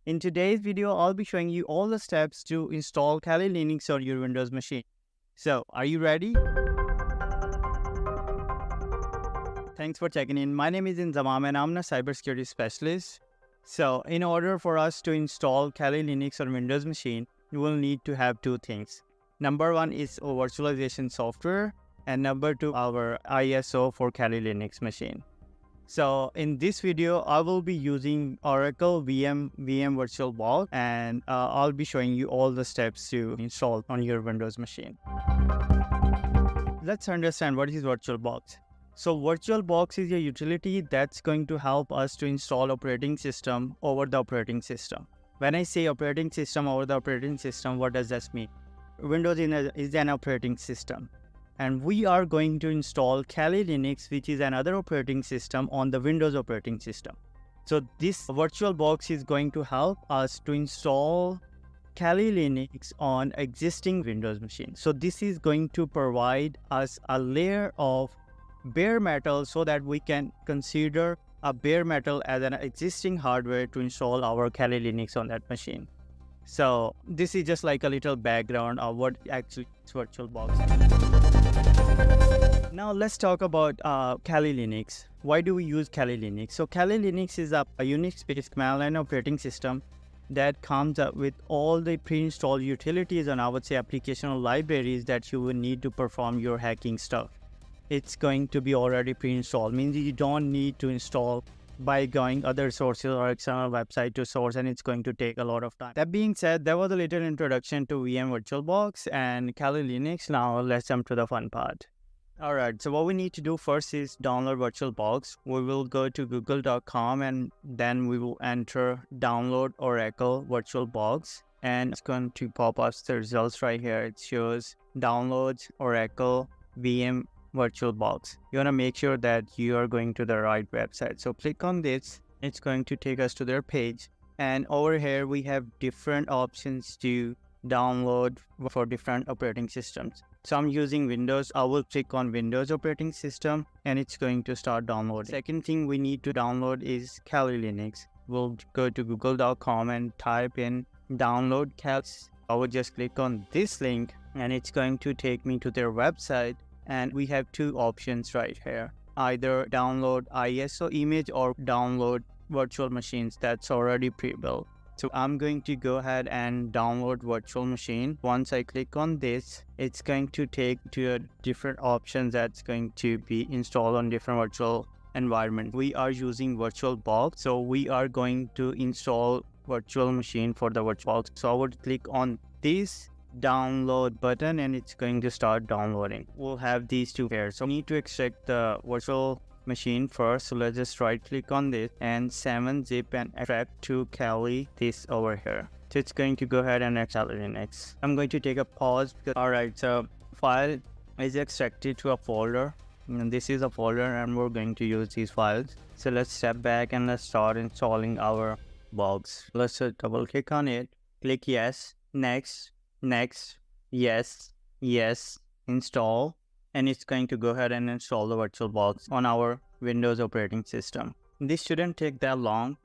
In today's video, I'll be showing you all the steps to install Kali Linux on your Windows machine. So, are you ready? Thanks for checking in. My name is Inzamam and I'm a cybersecurity specialist. So, in order for us to install Kali Linux on Windows machine, you will need to have two things. Number one is a virtualization software, and number two, our ISO for Kali Linux machine. So in this video, I will be using Oracle VM VirtualBox, and I'll be showing you all the steps to install on your Windows machine. Let's understand what is VirtualBox. So VirtualBox is a utility that's going to help us to install operating system over the operating system. When I say operating system over the operating system, what does that mean? Windows is an operating system, and we are going to install Kali Linux, which is another operating system on the Windows operating system. So this VirtualBox is going to help us to install Kali Linux on existing Windows machine. So this is going to provide us a layer of bare metal so that we can consider a bare metal as an existing hardware to install our Kali Linux on that machine. So this is just like a little background of what actually is VirtualBox. Now let's talk about Kali Linux. Why do we use Kali Linux? So Kali Linux is a Unix-based command line operating system that comes up with all the pre-installed utilities and I would say application libraries that you will need to perform your hacking stuff. It's going to be already pre-installed, means you don't need to install by going other sources or external website to source, and it's going to take a lot of time. That being said, that was a little introduction to VM VirtualBox and Kali Linux. Now let's jump to the fun part. Alright, so what we need to do first is download VirtualBox. We will go to google.com and then we will enter download Oracle VirtualBox, and it's going to pop up the results right here. It shows downloads Oracle VM VirtualBox. You want to make sure that you are going to the right website. So click on this. It's going to take us to their page. And over here, we have different options to download for different operating systems. So I'm using Windows. I will click on Windows operating system and it's going to start downloading. Second thing we need to download is Kali Linux. We'll go to google.com and type in download Kali. I will just click on this link and it's going to take me to their website. And we have two options right here. Either download ISO image or download virtual machines that's already pre-built. So I'm going to go ahead and download virtual machine. Once I click on this, it's going to take to a different options that's going to be installed on different virtual environment. We are using VirtualBox, so we are going to install virtual machine for the VirtualBox. So I would click on this download button and it's going to start downloading. We'll have these two here. So we need to extract the virtual machine first. So let's just right click on this and 7-zip and extract to Kali this over here. So it's going to go ahead and extract Linux. I'm going to take a pause because alright, so file is extracted to a folder and this is a folder and we're going to use these files. So let's step back and let's start installing our box. Let's double click on it, click yes, next, yes, install, and it's going to go ahead and install the VirtualBox on our Windows operating system. This shouldn't take that long.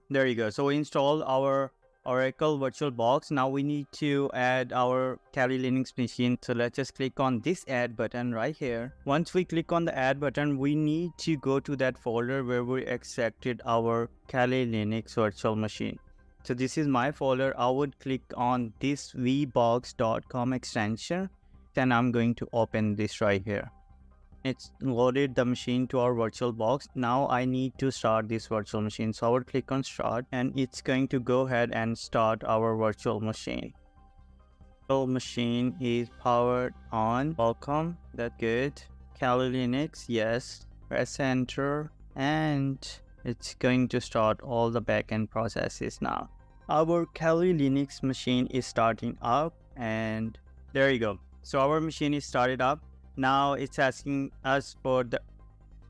There you go. So we installed our Oracle VirtualBox. Now we need to add our Kali Linux machine. So let's just click on this add button right here. Once we click on the add button, we need to go to that folder where we extracted our Kali Linux virtual machine. So this is my folder. I would click on this vbox.com extension. Then I'm going to open this right here. It's loaded the machine to our VirtualBox. Now I need to start this virtual machine. So I would click on start and it's going to go ahead and start our virtual machine. Virtual machine is powered on. Welcome. That's good. Kali Linux. Yes. Press enter and it's going to start all the backend processes now. Our Kali Linux machine is starting up and there you go. So our machine is started up. Now it's asking us for the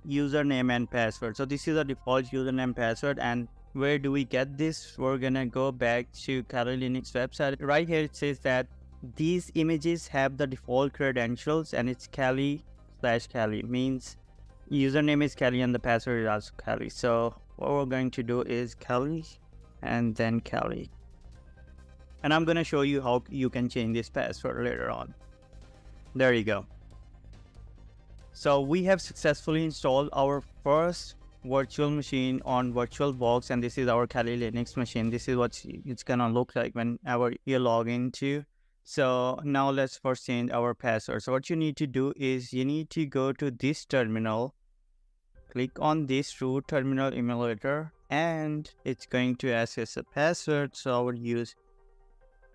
username and password. So this is a default username password, and where do we get this? We're gonna go back to Kali Linux website. Right here it says that these images have the default credentials and it's Kali/Kali, means username is Kali and the password is also Kali. So what we're going to do is Kali and then Kali. And I'm gonna show you how you can change this password later on. There you go. So we have successfully installed our first virtual machine on VirtualBox, and this is our Kali Linux machine. This is what it's gonna look like whenever you log into. So now let's first change our password. So what you need to do is you need to go to this terminal, click on this root terminal emulator, and it's going to ask us a password. So I would use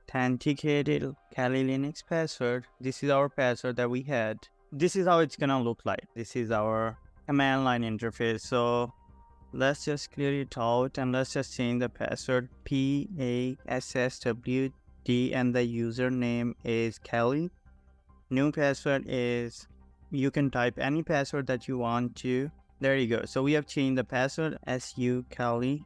authenticated Kali Linux password. This is our password that we had. This is how it's gonna look like. This is our command line interface. So let's just clear it out and let's just change the password PASSWD, and the username is Kali. New password is, you can type any password that you want to. There you go. So we have changed the password SU Kali.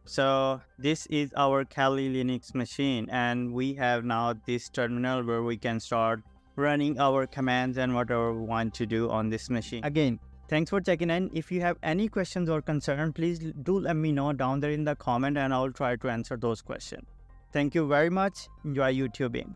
So this is our Kali Linux machine, and we have now this terminal where we can start running our commands and whatever we want to do on this machine. Again, thanks for checking in. If you have any questions or concern, please do let me know down there in the comment and I'll try to answer those questions. Thank you very much. Enjoy YouTubing.